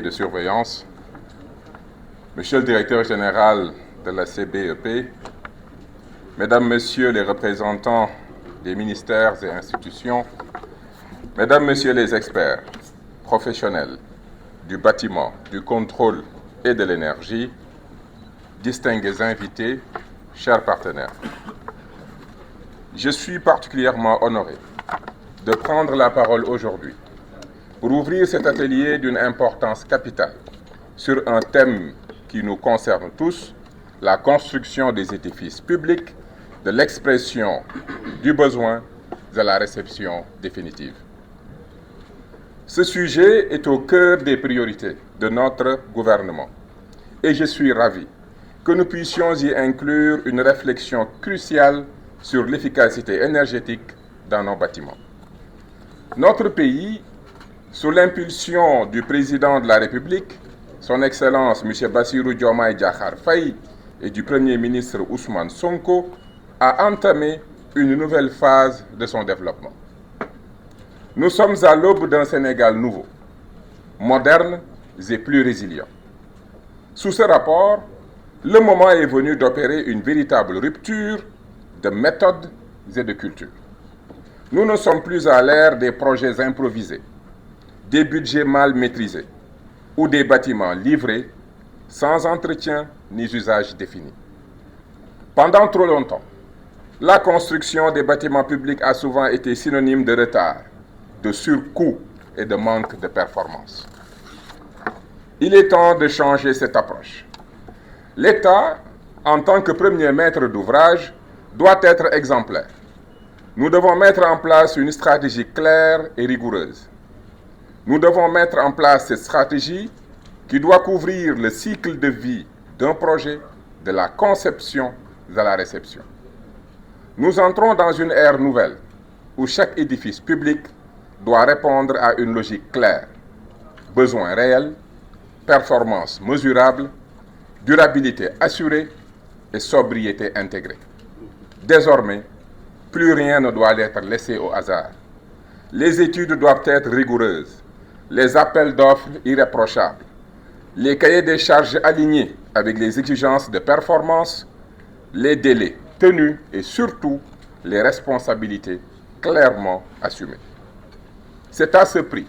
de surveillance, Monsieur le Directeur général de la CBEP, Mesdames, Messieurs les représentants des ministères et institutions, Mesdames, Messieurs les experts, professionnels du bâtiment, du contrôle et de l'énergie, distingués invités, chers partenaires, je suis particulièrement honoré de prendre la parole aujourd'hui pour ouvrir cet atelier d'une importance capitale sur un thème qui nous concerne tous, la construction des édifices publics, de l'expression du besoin à la réception définitive. Ce sujet est au cœur des priorités de notre gouvernement et je suis ravi que nous puissions y inclure une réflexion cruciale sur l'efficacité énergétique dans nos bâtiments. Notre pays, sous l'impulsion du président de la République, son Excellence M. Bassirou Diomaye Diakhar Faye et du Premier ministre Ousmane Sonko, a entamé une nouvelle phase de son développement. Nous sommes à l'aube d'un Sénégal nouveau, moderne et plus résilient. Sous ce rapport, le moment est venu d'opérer une véritable rupture de méthode et de culture. Nous ne sommes plus à l'ère des projets improvisés, des budgets mal maîtrisés ou des bâtiments livrés sans entretien ni usage défini. Pendant trop longtemps, la construction des bâtiments publics a souvent été synonyme de retard, de surcoût et de manque de performance. Il est temps de changer cette approche. L'État, en tant que premier maître d'ouvrage, doit être exemplaire. Nous devons mettre en place une stratégie claire et rigoureuse. Nous devons mettre en place cette stratégie qui doit couvrir le cycle de vie d'un projet, de la conception à la réception. Nous entrons dans une ère nouvelle où chaque édifice public doit répondre à une logique claire. Besoins réels, performance mesurable, durabilité assurée et sobriété intégrée. Désormais, plus rien ne doit être laissé au hasard. Les études doivent être rigoureuses, les appels d'offres irréprochables, les cahiers des charges alignés avec les exigences de performance, les délais tenus et surtout les responsabilités clairement assumées. C'est à ce prix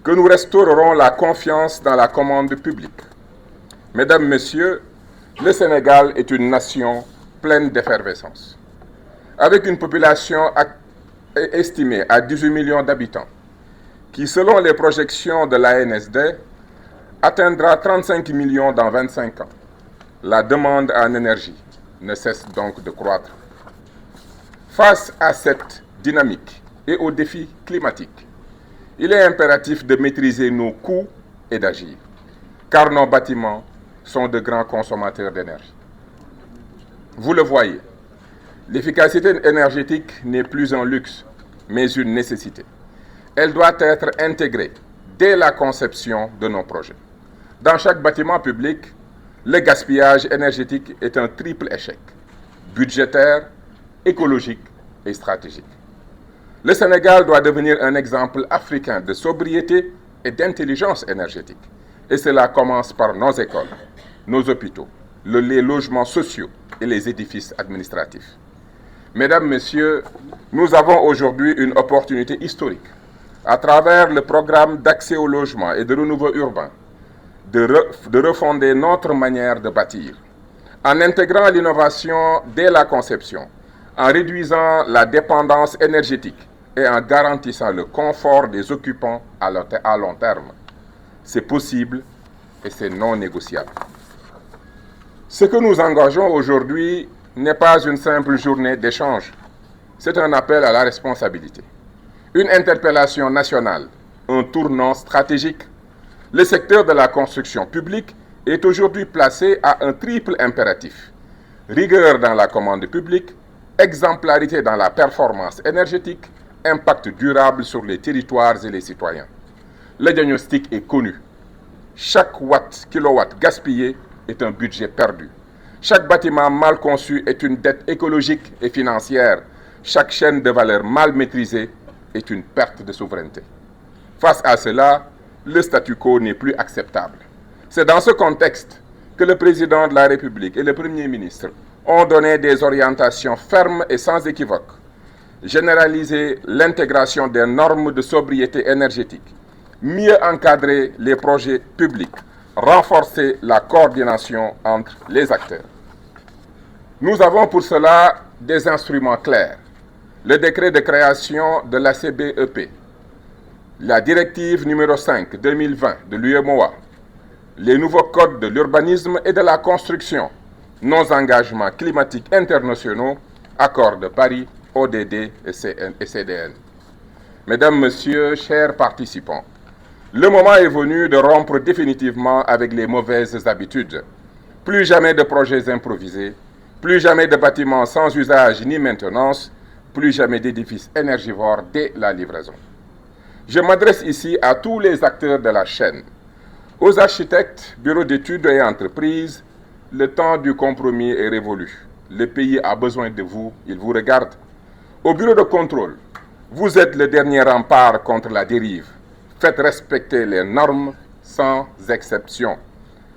que nous restaurerons la confiance dans la commande publique. Mesdames, Messieurs, le Sénégal est une nation pleine d'effervescence. Avec une population estimée à 18 millions d'habitants, qui, selon les projections de l'ANSD, atteindra 35 millions dans 25 ans. La demande en énergie ne cesse donc de croître. Face à cette dynamique et aux défis climatiques, il est impératif de maîtriser nos coûts et d'agir, car nos bâtiments sont de grands consommateurs d'énergie. Vous le voyez, l'efficacité énergétique n'est plus un luxe, mais une nécessité. Elle doit être intégrée dès la conception de nos projets. Dans chaque bâtiment public, le gaspillage énergétique est un triple échec, budgétaire, écologique et stratégique. Le Sénégal doit devenir un exemple africain de sobriété et d'intelligence énergétique. Et cela commence par nos écoles, nos hôpitaux, les logements sociaux et les édifices administratifs. Mesdames, Messieurs, nous avons aujourd'hui une opportunité historique, à travers le programme d'accès au logement et de renouveau urbain, de refonder notre manière de bâtir, en intégrant l'innovation dès la conception, en réduisant la dépendance énergétique et en garantissant le confort des occupants à long terme. C'est possible et c'est non négociable. Ce que nous engageons aujourd'hui n'est pas une simple journée d'échange, c'est un appel à la responsabilité. Une interpellation nationale, un tournant stratégique. Le secteur de la construction publique est aujourd'hui placé à un triple impératif. Rigueur dans la commande publique, exemplarité dans la performance énergétique, impact durable sur les territoires et les citoyens. Le diagnostic est connu. Chaque kilowatt gaspillé est un budget perdu. Chaque bâtiment mal conçu est une dette écologique et financière. Chaque chaîne de valeur mal maîtrisée est une perte de souveraineté. Face à cela, le statu quo n'est plus acceptable. C'est dans ce contexte que le président de la République et le Premier ministre ont donné des orientations fermes et sans équivoque. Généraliser l'intégration des normes de sobriété énergétique, mieux encadrer les projets publics, renforcer la coordination entre les acteurs. Nous avons pour cela des instruments clairs. Le décret de création de la CBEP, la directive numéro 5 2020 de l'UEMOA, les nouveaux codes de l'urbanisme et de la construction, nos engagements climatiques internationaux, accords de Paris, ODD et CDN. Mesdames, Messieurs, chers participants, le moment est venu de rompre définitivement avec les mauvaises habitudes. Plus jamais de projets improvisés, plus jamais de bâtiments sans usage ni maintenance, plus jamais d'édifices énergivores dès la livraison. Je m'adresse ici à tous les acteurs de la chaîne, aux architectes, bureaux d'études et entreprises. Le temps du compromis est révolu. Le pays a besoin de vous, il vous regarde. Au bureau de contrôle, vous êtes le dernier rempart contre la dérive. Faites respecter les normes sans exception.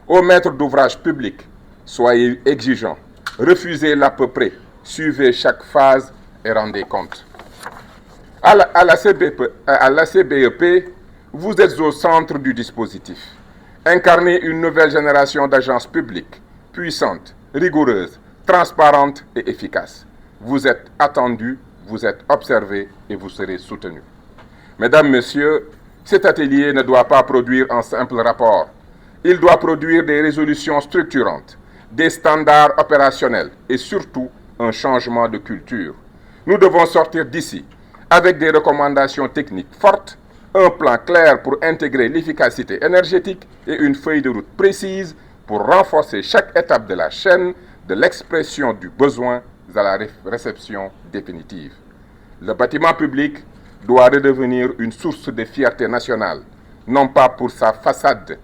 Aux maîtres d'ouvrage publics, soyez exigeants. Refusez l'à peu près. Suivez chaque phase et rendez compte. À la CBEP, vous êtes au centre du dispositif. Incarnez une nouvelle génération d'agences publiques, puissantes, rigoureuses, transparentes et efficaces. Vous êtes attendus, vous êtes observés et vous serez soutenus. Mesdames, Messieurs, cet atelier ne doit pas produire un simple rapport. Il doit produire des résolutions structurantes, des standards opérationnels et surtout un changement de culture. Nous devons sortir d'ici avec des recommandations techniques fortes, un plan clair pour intégrer l'efficacité énergétique et une feuille de route précise pour renforcer chaque étape de la chaîne, de l'expression du besoin à la réception définitive. Le bâtiment public doit redevenir une source de fierté nationale, non pas pour sa façade,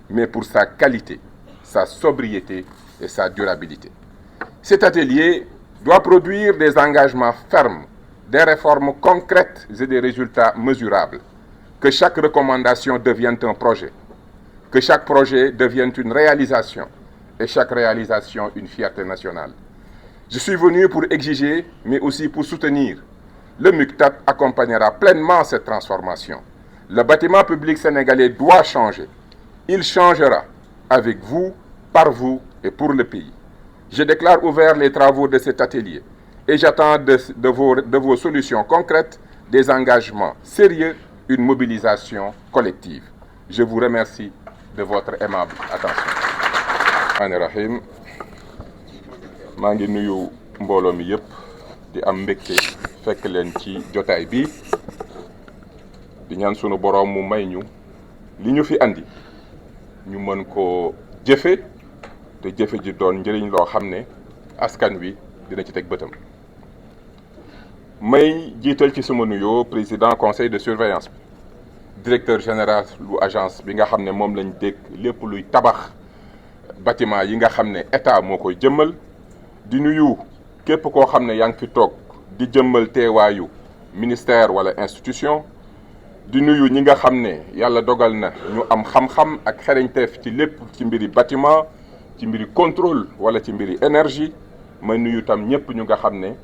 mais pour sa qualité, sa sobriété et sa durabilité. Cet atelier doit produire des engagements fermes, des réformes concrètes et des résultats mesurables. Que chaque recommandation devienne un projet, que chaque projet devienne une réalisation et chaque réalisation une fierté nationale. Je suis venu pour exiger, mais aussi pour soutenir. Le MUCTAT accompagnera pleinement cette transformation. Le bâtiment public sénégalais doit changer. Il changera avec vous, par vous et pour le pays. Je déclare ouverts les travaux de cet atelier et j'attends de vos solutions concrètes, des engagements sérieux, une mobilisation collective. Je vous remercie de votre aimable attention. Rahim maa ngi nuyu mbooloo mi yëpp di am mbégte fekk leen ci jotaay bi di ñaan sunu boroom mu may ñu li ñu fi andi ñu mën koo jëfe te jëfe ji doon njëriñ loo xam ne askan wi dina ci teg bëtam. may jiital ci sama nuyoo président conseil de surveillance bi directeur général lu agence bi nga xam ne moom lañ dégg lépp luy tabax bâtiment yi nga xam ne état moo koy jëmmal di nuyu képp koo xam ne yaa ngi fi toog di jëmmal teewaayu ministère wala institution di nuyu ñi nga xam ne yàlla dogal na ñu am xam-xam ak xereñteef ci lépp ci mbiri bâtiment ci mbiri contrôle wala ci mbiri énergie may nuyu tam ñëpp ñu nga xam ne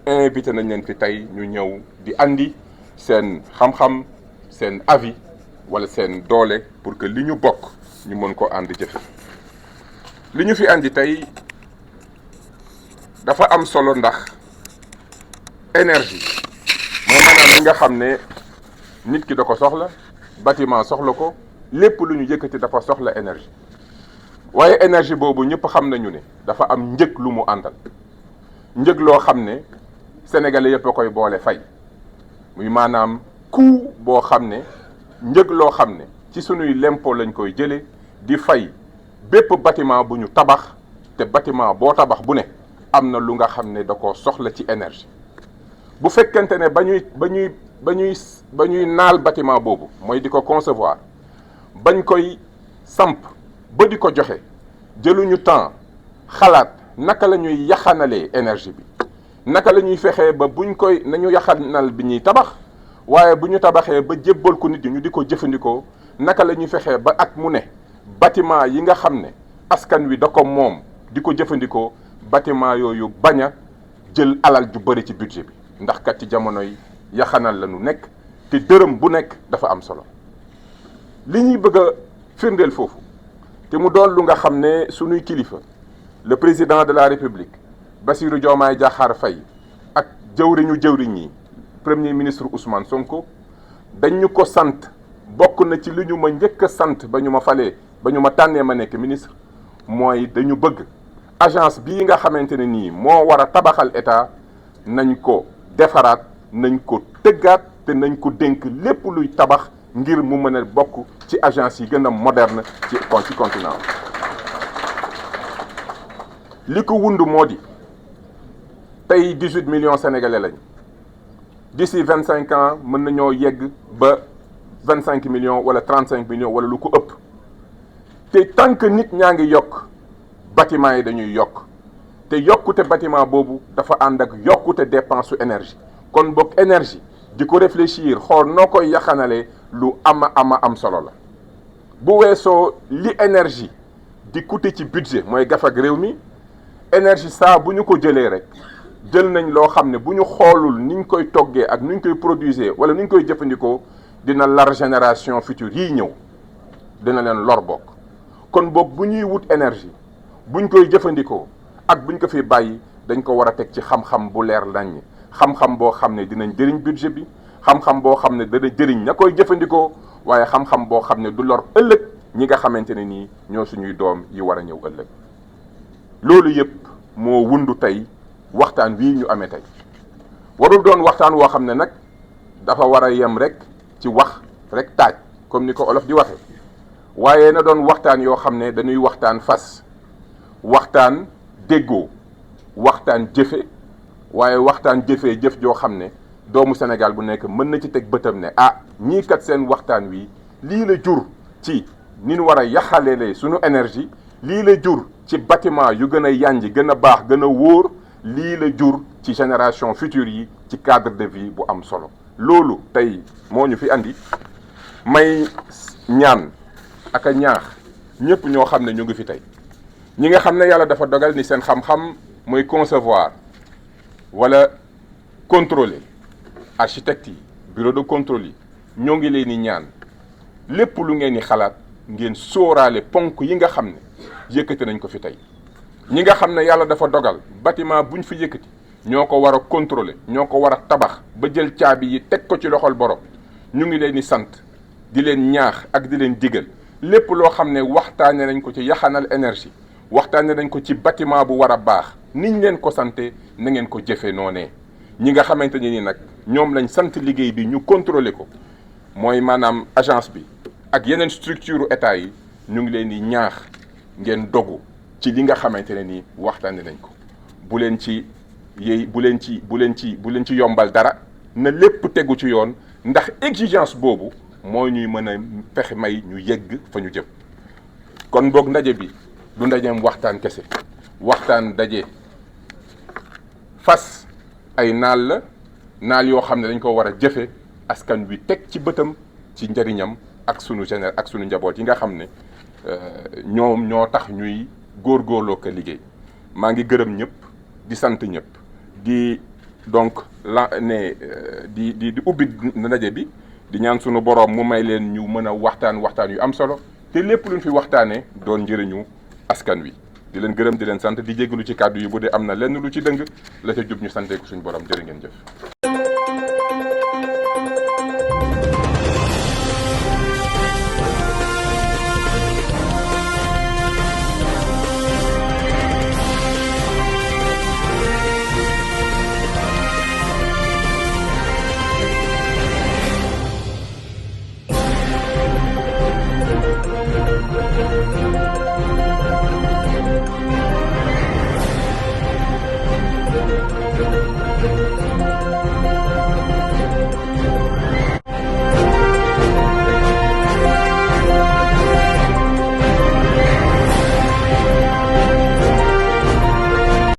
invité nañ leen fi tey ñu ñëw di andi seen xam-xam seen avis wala seen doole pour que li ñu bokk ñu mën ko ànd jëfe li ñu fi andi tey dafa am solo ndax énergie mooy maanaam li nga xam ne nit ki da ko soxla bâtiment soxla ko lépp lu ñu yëkkati dafa soxla énergie waaye énergie boobu ñëpp xam nañu ne dafa am njëg lu mu àndal njëg loo xam ne sénégalais yëpp a koy boole fay muy maanaam coût boo xam ne njëg loo xam ne ci sunuy lempo lañ koy jële di fay bépp bâtiment bu ñu tabax te bâtiment boo tabax bu ne am na lu nga xam ne da ko soxla ci énergie bu fekkente ne ba ñuy naal bâtiment boobu mooy di ko concevoir bañ koy samp ba di ko joxe jëluñu temps xalaat naka la ñuy yaxanalee énergie bi naka la ñuy fexee ba buñ koy nañu yaxanal bi ñuy tabax waaye bu ñu tabaxee ba jébbal ko nit ñi ñu di ko jëfandikoo naka la ñuy fexee ba at mu ne bâtiment yi nga xam ne askan wi da ko moom di ko jëfandikoo bâtiment yooyu bañ a jël alal ju bëri ci budget bi ndax kat ci jamono yi yaxanal la nu nekk te dërëm bu nekk dafa am solo. li ñuy bëgg a firndeel foofu te mu doon lu nga xam ne sunuy kilifa le président de la république Bassirou Diomaye Diakhar Faye ak jëwriñ yi premier ministre Ousmane Sonko dañ ñu ko sant bokk na ci li ñu ma njëkk a sant ba ñu ma falee ba ñu ma tànnee ma nekk ministre mooy dañu bëgg agence bii nga xamante ne nii moo war a tabaxal état nañ ko defaraat nañ ko tëggaat te nañ ko dénk lépp luy tabax ngir mu mën a bokk ci agence yi gën a moderne ci continent li ko wund moo di tey 18 millions sénégalais lañ d'ici 25 ans mën nañoo yegg ba 25 millions wala 35 millions wala lu ko ëpp te tant que nit ñaa ngi yokk bâtiment yi dañuy yokk te yokkute bâtiment boobu dafa ànd ak yokkute dépense su énergie kon boog énergie di ko réfléchir xool noo koy yaxanalee lu am solo la bu weesoo li énergie di coûter ci budget mooy gafak réew mi énergie saa bu ñu ko jëlee rek jël nañ loo xam ne bu ñu xoolul ni ñu koy toggee ak ni ñu koy produire wala ni ñu koy jëfandikoo dina lar génération future yii ñëw dina leen lor bokk kon boog bu ñuy wut énergie buñ koy jëfandikoo ak buñ ko fi bàyyi dañ ko war a teg ci xam-xam bu leer naññ xam-xam boo xam ne dinañ jëriñ budget bi xam-xam boo xam ne dana jëriñ ña koy jëfandikoo waaye xam-xam boo xam ne du lor ëllëg ñi nga xamante ne nii ñoo suñuy doom yi war a ñëw ëllëg loolu yëpp moo wundu tey waxtaan wii ñu amee tey warul doon waxtaan woo xam ne nag dafa war a yem rek ci wax rek taaj comme ni ko olof di waxee waaye na doon waxtaan yoo xam ne dañuy waxtaan fas waxtaan déggoo waxtaan jëfe waaye waxtaan jëfee jëf joo xam ne doomu Sénégal bu nekk mën na ci teg bëtam ne ah ñii kat seen waxtaan wi lii la jur ci ni ñu war a yaxalelee suñu énergie lii la jur ci bâtiment yu gën a yànji gën a baax gën a wóor lii la jur ci génération future yi ci cadre de vie bu am solo loolu tey moo ñu fi andi may ñaan ak a ñaax ñëpp ñoo xam ne ñu ngi fi tey ñi nga xam ne yàlla dafa dogal ni seen xam-xam mooy concevoir wala contrôler architecte yi bureau de contrôle yi ñoo ngi leen di ñaan lépp lu ngeen di xalaat ngeen sóoraale ponk yi nga xam ne yëkkati nañ ko fi tey ñi nga xam ne yàlla dafa dogal bâtiment buñ fi yëkkati ñoo ko war a contrôler ñoo ko war a tabax ba jël caabi yi teg ko ci loxol borom ñu ngi leen di sant di leen ñaax ak di leen digal lépp loo xam ne waxtaane nañ ko ci yaxanal énergie waxtaane nañ ko ci bâtiment bu war a baax niñ leen ko sante na ngeen ko jëfe noonee ñi nga xamante ni nag ñoom lañ sant liggéey bi ñu contrôler ko mooy maanaam agence bi ak yeneen structure état yi ñu ngi leen di ñaax ngeen dogu ci li nga xamante ne nii waxtaane nañ ko bu leen ci yombal dara na lépp tegu ci yoon ndax exigence boobu moo ñuy mën a fexe may ñu yegg fa ñu jëm kon boog ndaje bi du ndajeem waxtaan kese waxtaan daje fas ay naal yoo xam ne dañ ko war a jëfe askan wi teg ci bëtam ci njëriñam ak sunu njaboot yi nga xam ne ñoom ñoo tax ñuy góorgóorloo ko liggéey maa ngi gërëm ñëpp di sant ñëpp di donc di ubbi ndaje bi di ñaan sunu boroom mu may leen ñu mën a waxtaan yu am solo te lépp luñ fi waxtaanee doon njëriñu askan wi di leen gërëm di leen sant di jéggalu ci kàddu yi bu dee am na lenn lu ci dëng la ca jub ñu santee ko suñu borom jërë ngeen jëf